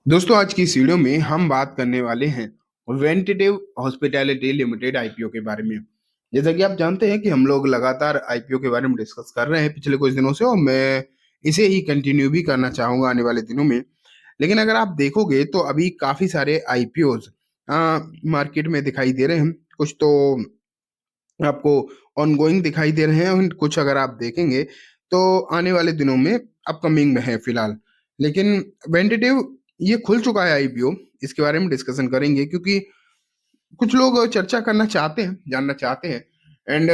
दोस्तों आज की इस वीडियो में हम बात करने वाले हैं वेंटेटिव हॉस्पिटैलिटी लिमिटेड आईपीओ के बारे में। जैसा कि आप जानते हैं कि हम लोग लगातार आईपीओ के बारे में डिस्कस कर रहे हैं पिछले कुछ दिनों से, और मैं इसे ही कंटिन्यू भी करना चाहूंगा आने वाले दिनों में। लेकिन अगर आप देखोगे तो अभी काफी सारे आईपीओज मार्केट में दिखाई दे रहे हैं। कुछ तो आपको ऑनगोइंग दिखाई दे रहे हैं, और कुछ अगर आप देखेंगे तो आने वाले दिनों में अपकमिंग में है फिलहाल। लेकिन वेंटेटिव ये खुल चुका है आईपीओ, इसके बारे में डिस्कशन करेंगे क्योंकि कुछ लोग चर्चा करना चाहते हैं, जानना चाहते हैं एंड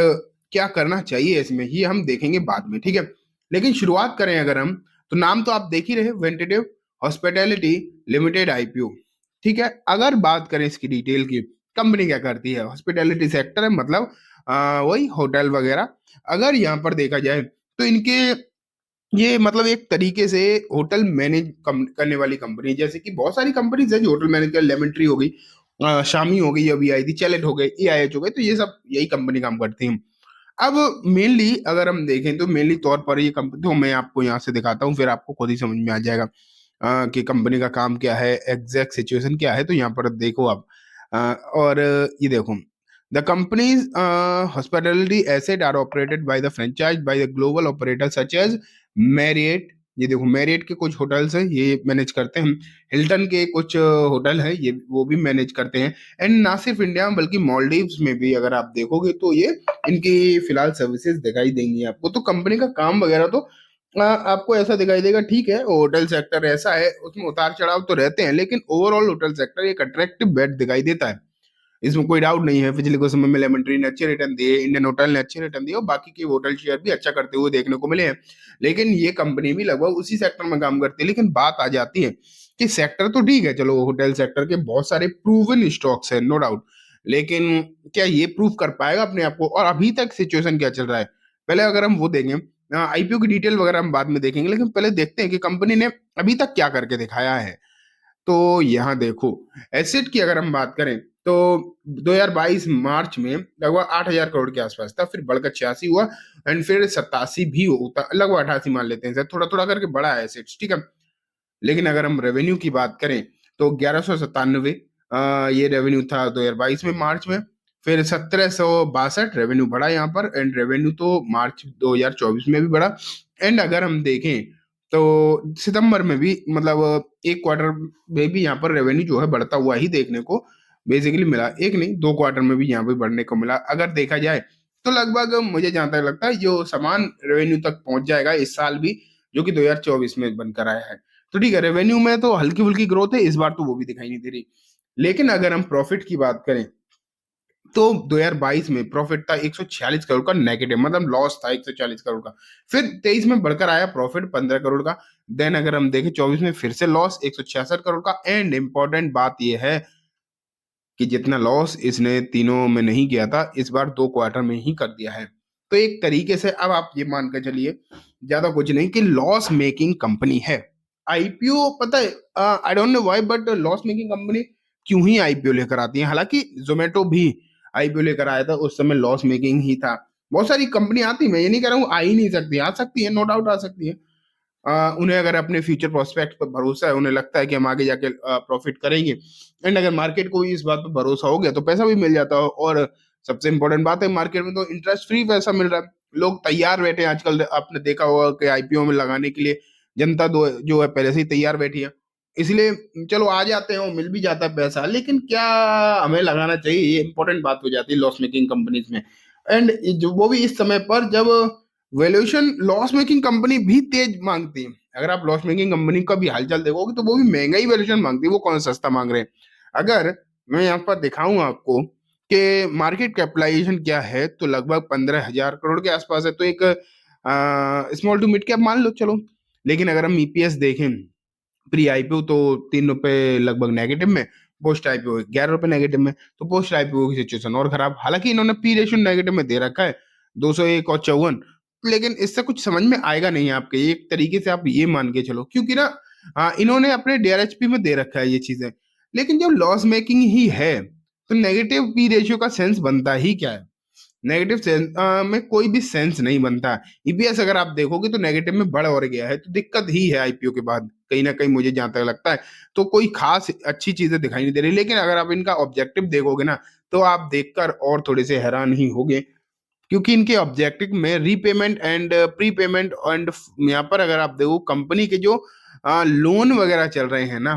क्या करना चाहिए इसमें, ये हम देखेंगे बाद में, ठीक है। लेकिन शुरुआत करें अगर हम, तो नाम तो आप देख ही रहे, वेंटेटिव हॉस्पिटैलिटी लिमिटेड आईपीओ, ठीक है। अगर बात करें इसकी डिटेल की, कंपनी क्या करती है, हॉस्पिटैलिटी सेक्टर है, मतलब वही होटल वगैरह। अगर यहाँ पर देखा जाए तो इनके ये मतलब एक तरीके से होटल मैनेज करने वाली कंपनी, जैसे कि बहुत सारी कंपनीज है जो होटल मैनेज कर, लेमन ट्री हो गई, शामी हो गई, अभी आई थी, चैलेट हो गए, एआईएच हो गए, तो ये सब यही कंपनी काम करती है। अब मेनली अगर हम देखें तो मेनली तौर पर ये कंपनी, तो मैं आपको यहाँ से दिखाता हूँ, फिर आपको खुद ही समझ में आ जाएगा कि कंपनी का काम क्या है, एग्जैक्ट सिचुएशन क्या है। तो यहाँ पर देखो आप, और ये देखो, the companies hospitality asset are operated by the franchise by the global operator such as Marriott. ये देखो, मैरियट के कुछ होटल्स हैं, ये मैनेज करते हैं। हिल्टन के कुछ होटल है, ये वो भी मैनेज करते हैं। एंड ना सिर्फ इंडिया में बल्कि मॉलडीव्स में भी अगर आप देखोगे तो ये इनकी फिलहाल सर्विसेज दिखाई देंगी आपको। तो कंपनी का काम वगैरह तो आपको ऐसा दिखाई देगा, ठीक है। होटल सेक्टर ऐसा है, उसमें उतार चढ़ाव तो रहते हैं, लेकिन ओवरऑल होटल सेक्टर एक अट्रैक्टिव बेट दिखाई देता है, इसमें कोई डाउट नहीं है। पिछले कुछ समय में लेमन ट्री ने अच्छे रिटर्न दिए, इंडियन होटल ने अच्छे रिटर्न दिए, और बाकी के होटल शेयर भी अच्छा करते हुए देखने को मिले हैं। लेकिन ये कंपनी भी लगभग उसी सेक्टर में काम करती है। लेकिन बात आ जाती है कि सेक्टर तो ठीक है, चलो होटल सेक्टर के बहुत सारे प्रूवन स्टॉक्स हैं, नो डाउट, लेकिन क्या ये प्रूव कर पाएगा अपने आप को, और अभी तक सिचुएशन क्या चल रहा है, पहले अगर हम वो देखें। आईपीओ की डिटेल वगैरह हम बाद में देखेंगे, लेकिन पहले देखते हैं कि कंपनी ने अभी तक क्या करके दिखाया है। तो यहाँ देखो, एसेट की अगर हम बात करें तो 2022 मार्च में लगभग 8,000 करोड़ के आसपास था, फिर बढ़कर 86 हुआ, एंड फिर 87 भी होता, लगभग 88 मान लेते हैं, थोड़ा थोड़ा करके बढ़ा है एसेट्स, ठीक है। लेकिन अगर हम रेवेन्यू की बात करें तो 1197 ये रेवेन्यू था 2022 में मार्च में, फिर 1762 रेवेन्यू बढ़ा यहाँ पर, एंड रेवेन्यू तो मार्च 2024 में भी बढ़ा। एंड अगर हम देखें तो सितंबर में भी, मतलब एक क्वार्टर में भी यहाँ पर रेवेन्यू जो है बढ़ता हुआ ही देखने को बेसिकली मिला, एक नहीं दो क्वार्टर में भी यहाँ पे बढ़ने को मिला। अगर देखा जाए तो लगभग मुझे जहां तक लगता है जो समान रेवेन्यू तक पहुंच जाएगा इस साल भी, जो कि 2024 में बनकर आया है। तो ठीक है, रेवेन्यू में तो हल्की फुल्की ग्रोथ है इस बार, तो वो भी दिखाई नहीं दे रही। लेकिन अगर हम प्रॉफिट की बात करें तो 2022 में प्रॉफिट था 146 करोड़ का नेगेटिव, मतलब लॉस था 140 करोड़ का। फिर 23 में बढ़कर आया प्रॉफिट 15 करोड़ का। देन अगर हम देखें 24 में फिर से लॉस 166 करोड़ का। एंड इंपॉर्टेंट बात यह है कि जितना लॉस इसने तीनों में नहीं किया था, इस बार दो क्वार्टर में ही कर दिया है। तो एक तरीके से अब आप ये मान कर चलिए, ज्यादा कुछ नहीं, कि लॉस मेकिंग कंपनी है आईपीओ। पता है, I don't know why, but loss making company क्यों ही आईपीओ लेकर आती है। हालांकि जोमेटो भी आईपीओ लेकर आया था, उस समय लॉस मेकिंग ही था। बहुत सारी कंपनी आती, मैं ये नहीं कह रहा हूँ आ ही नहीं सकती, आ सकती है, नो डाउट आ सकती है। उन्हें अगर अपने फ्यूचर प्रोस्पेक्ट पर भरोसा है, उन्हें लगता है कि हम आगे जाके प्रॉफिट करेंगे, एंड अगर मार्केट को भी इस बात पर भरोसा हो गया तो पैसा भी मिल जाता है। और सबसे इंपॉर्टेंट बात है, मार्केट में तो इंटरेस्ट फ्री पैसा मिल रहा है, लोग तैयार बैठे हैं आजकल। आपने देखा होगा कि आईपीओ में लगाने के लिए जनता दो जो है पहले से ही तैयार बैठी है, इसलिए चलो आ जाते हैं, वो मिल भी जाता है पैसा। लेकिन क्या हमें लगाना चाहिए, ये इंपॉर्टेंट बात हो जाती है लॉस मेकिंग कंपनीज में। एंड जो वो भी इस समय पर जब वैल्यूएशन लॉस मेकिंग कंपनी भी तेज मांगती है। अगर आप लॉस मेकिंग कंपनी का भी हालचाल देखोगे तो वो भी महंगा ही वैल्यूएशन मांगती है, वो कौन सस्ता मांग रहे हैं। अगर मैं यहाँ पर दिखाऊं आपको कि मार्केट कैपिटलाइजेशन क्या है, तो लगभग 15,000 करोड़ के आसपास है। तो एक स्मॉल टू मिड कैप मान लो, चलो। लेकिन अगर हम ईपीएस देखें, प्री आईपीओ तो 3 रुपए लगभग नेगेटिव में, पोस्ट आईपीओ 11 रुपए नेगेटिव में। तो पोस्ट आईपीओ की सिचुएशन और खराब, हालांकि इन्होंने पी रेशियो नेगेटिव में दे रखा है 201 और 54, लेकिन इससे कुछ समझ में आएगा नहीं आपके। एक तरीके से आप ये मान के चलो, क्योंकि ना इन्होंने अपने डीआरएचपी में दे रखा है ये चीजें। लेकिन जब लॉस मेकिंग ही है तो नेगेटिव पी रेशियो का सेंस बनता ही क्या है। नेगेटिव सेंस में कोई भी सेंस नहीं बनता। ईपीएस अगर आप देखोगे तो नेगेटिव में बढ़ और गया है, तो दिक्कत ही है आईपीओ के बाद कहीं ना कहीं, मुझे जहां तक लगता है। तो कोई खास अच्छी चीजें दिखाई नहीं दे रही, लेकिन अगर आप इनका ऑब्जेक्टिव देखोगे ना, तो आप देखकर और थोड़े से हैरान ही होगे, क्योंकि इनके ऑब्जेक्टिव में रीपेमेंट एंड प्रीपेमेंट एंड यहाँ पर अगर आप देखो कंपनी के जो लोन वगैरह चल रहे हैं ना,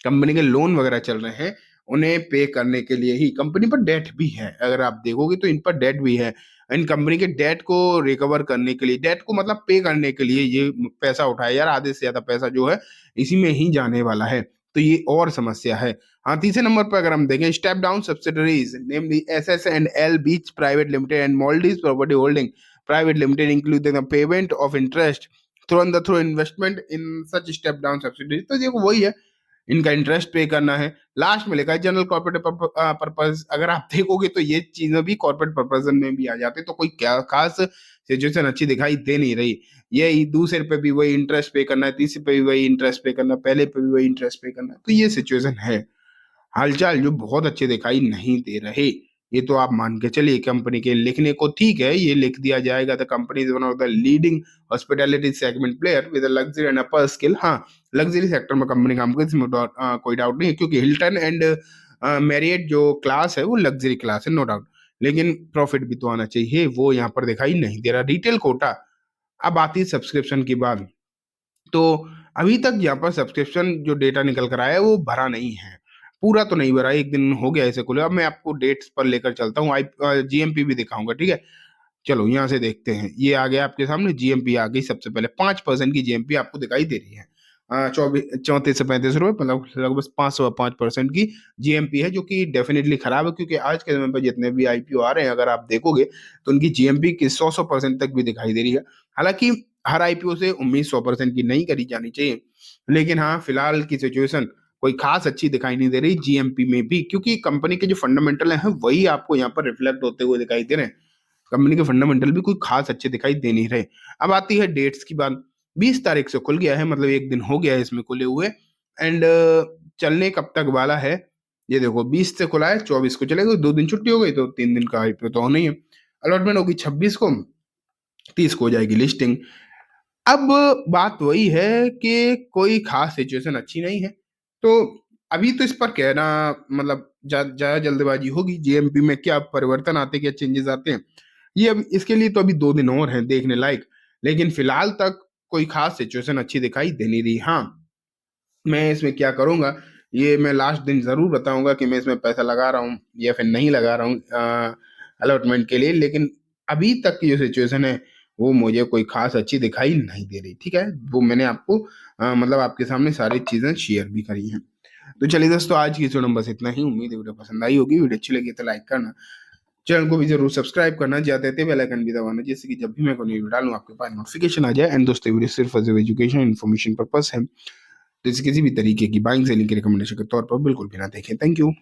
कंपनी के लोन वगैरह चल रहे हैं, उन्हें पे करने के लिए ही। कंपनी पर डेट भी है, अगर आप देखोगे तो इन पर डेट भी है। इन कंपनी के डेट को रिकवर करने के लिए, डेट को मतलब पे करने के लिए ये पैसा उठाया यार, आधे से ज्यादा पैसा जो है इसी में ही जाने वाला है। तो ये और समस्या है। हाँ, तीसरे नंबर पर अगर हम देखें, step down subsidiaries namely SS&L beach private limited and moldies property holding private limited include the payment of interest through investment in such step down subsidiaries. तो देखो वही है, इनका इंटरेस्ट पे करना है। लास्ट में लिखा है जनरल कॉर्पोरेट पर्पस। अगर आप देखोगे तो ये चीजें भी कॉर्पोरेट पर्पस में भी आ जाते, तो कोई क्या खास सिचुएशन अच्छी दिखाई दे नहीं रही। ये दूसरे पे भी वही इंटरेस्ट पे करना है, तीसरे पे भी वही इंटरेस्ट पे करना है, पहले पे भी वही इंटरेस्ट पे करना है, तो ये सिचुएशन है। हालचाल जो बहुत अच्छे दिखाई नहीं दे रहे। ये तो आप मान के चलिए, कंपनी के लिखने को ठीक है, ये लिख दिया जाएगा the company is one of the leading hospitality segment player with luxury and upper skill. हाँ, लग्जरी सेक्टर में कंपनी काम करती है, इसमें कोई डाउट नहीं है, क्योंकि हिल्टन एंड मैरियट जो क्लास है वो लग्जरी क्लास है, नो डाउट। लेकिन प्रॉफिट भी तो आना चाहिए, वो यहाँ पर दिखाई नहीं दे रहा। रिटेल कोटा, अब आती है सब्सक्रिप्शन की बात। तो अभी तक यहाँ पर सब्सक्रिप्शन जो डेटा निकल कर आया है वो भरा नहीं है, पूरा तो नहीं भरा, एक दिन हो गया इसे खुले। अब मैं आपको डेट्स पर लेकर चलता हूँ, जीएमपी भी दिखाऊंगा, ठीक है। चलो यहाँ से देखते हैं, ये आ गया आपके सामने, जीएमपी आ गई। सबसे पहले 5% की जीएमपी आपको दिखाई दे रही है। 34 से 35 रुपए, मतलब लगभग 505% की जीएमपी है, जो कि डेफिनेटली खराब है, क्योंकि आज के समय पर जितने भी आईपीओ आ रहे हैं अगर आप देखोगे तो उनकी जीएमपी की 100% तक भी दिखाई दे रही है। हालांकि हर आईपीओ से उम्मीद 100% की नहीं करी जानी चाहिए, लेकिन हाँ, फिलहाल की सिचुएशन कोई खास अच्छी दिखाई नहीं दे रही जीएमपी में भी, क्योंकि कंपनी के जो फंडामेंटल हैं वही आपको यहाँ पर रिफ्लेक्ट होते हुए दिखाई दे रहे हैं। कंपनी के फंडामेंटल भी कोई खास अच्छे दिखाई दे नहीं रहे। अब आती है डेट्स की बात। 20 तारीख से खुल गया है, मतलब एक दिन हो गया है इसमें खुले हुए। एंड चलने कब तक वाला है, ये देखो 20 से खुला है, 24 को चलेगा, 2 दिन छुट्टी हो गई तो 3 दिन का आईपीओ तो होना ही है। अलॉटमेंट होगी 26 को, 30 को हो जाएगी लिस्टिंग। अब बात वही है कि कोई खास सिचुएशन अच्छी नहीं है, तो अभी तो इस पर कहना मतलब ज्यादा जल्दबाजी होगी। जीएमपी में क्या परिवर्तन आते, क्या चेंजेस आते हैं, ये अब इसके लिए तो अभी 2 दिन और हैं देखने लायक। लेकिन फिलहाल तक कोई खास सिचुएशन अच्छी दिखाई दे नहीं रही। हाँ, मैं इसमें क्या करूंगा, ये मैं लास्ट दिन जरूर बताऊंगा कि मैं इसमें पैसा लगा रहा हूँ या फिर नहीं लगा रहा हूँ अलॉटमेंट के लिए। लेकिन अभी तक की जो सिचुएशन है वो मुझे कोई खास अच्छी दिखाई नहीं दे रही, ठीक है। वो मैंने आपको मतलब आपके सामने सारी चीजें शेयर भी करी हैं। तो चलिए दोस्तों, आज की वीडियो में बस इतना ही। उम्मीद है वीडियो पसंद आई होगी। वीडियो अच्छी लगी तो लाइक करना, चैनल को भी जरूर सब्सक्राइब करना, ज्यादा देते बेल आइकन भी दबाना, जिससे कि जब भी मैं कोई वीडियो डालूं आपके पास नोटिफिकेशन आ जाए। एंड दोस्तों, वीडियो सिर्फ एज एजुकेशन इन्फॉर्मेशन पर्पस है, तो इसे किसी भी तरीके की बाइंग सेलिंग की रिकमेंडेशन के तौर पर बिल्कुल भी ना देखें। Thank you.